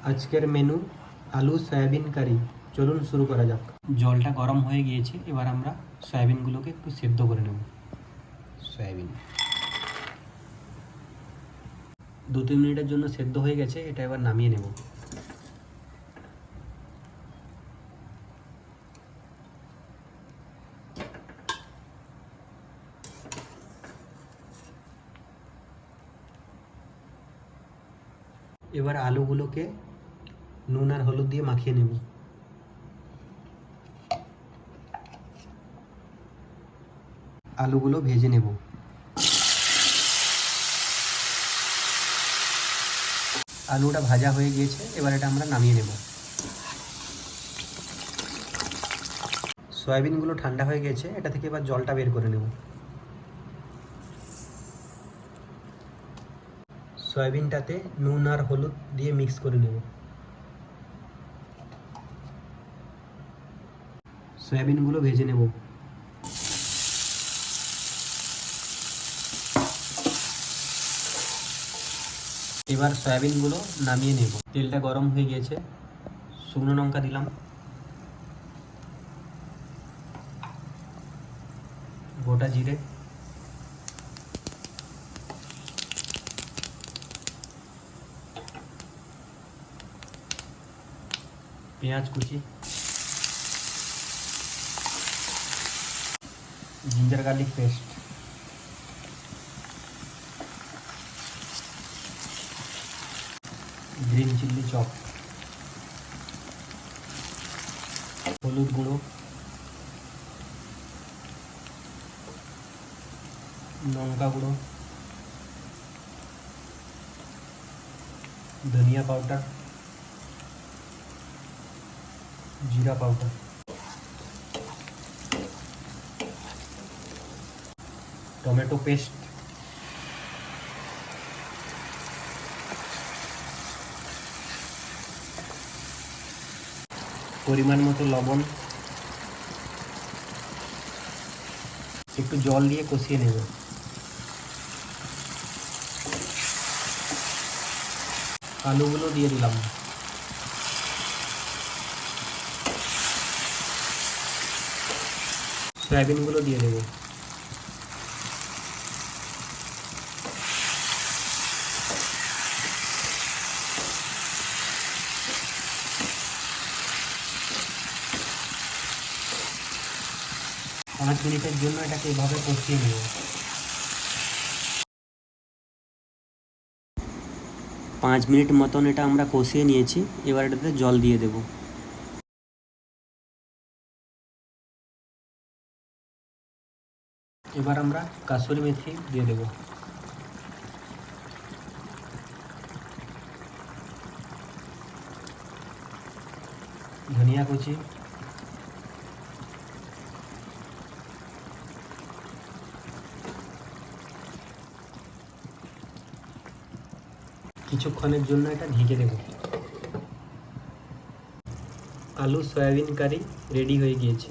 আজকের মেনু আলু সয়াবিন কারি। চলুন শুরু করা যাক। জলটা গরম হয়ে গিয়েছে, এবার আমরা সয়াবিনগুলোকে একটু সেদ্ধ করে নেব। সয়াবিন 2-3 মিনিটের জন্য সেদ্ধ হয়ে গেছে, এটা এবার নামিয়ে নেব। এবার আলুগুলোকে নুন আর হলুদ দিয়ে মাখিয়ে নেব। আলুগুলো ভেজে নেব। আলুটা ভাজা হয়ে গিয়েছে, এবার এটা আমরা নামিয়ে নেব। সয়াবিনগুলো ঠান্ডা হয়ে গেছে, এটা থেকে এবার জলটা বের করে নেব। সয়াবিনটাতে নুন আর হলুদ দিয়ে মিক্স করে নেব। সয়াবিনগুলো ভেজে নেব। এবার সয়াবিনগুলো নামিয়ে নেব। তেলটা গরম হয়ে গিয়েছে, শুকনো লঙ্কা দিলাম, গোটা জিরে, পেঁয়াজ কুচি, ginger garlic paste, green chilli chop, হলুদ গুঁড়ো, লঙ্কা গুঁড়ো, ধনিয়া পাউডার, জিরা পাউডার, টমেটো পেস্ট, পরিমাণ মতো লবণ, একটু জল দিয়ে কষিয়ে নেব। আলুগুলো দিয়ে দিলাম। সয়াবিনগুলো দিয়ে দেবো। পাঁচ মিনিটের জন্য এটাকে এভাবে কষিয়ে নেব। 5 মিনিট মতন এটা আমরা কষিয়ে নিয়েছি, এবার এটাতে জল দিয়ে দেব। এবার আমরা কাসুরি মেথি দিয়ে দেব। ধনিয়া কুচি, কিছুক্ষণের জন্য এটা ঢেকে দেব। আলু সয়াবিন কারি রেডি হয়ে গিয়েছে।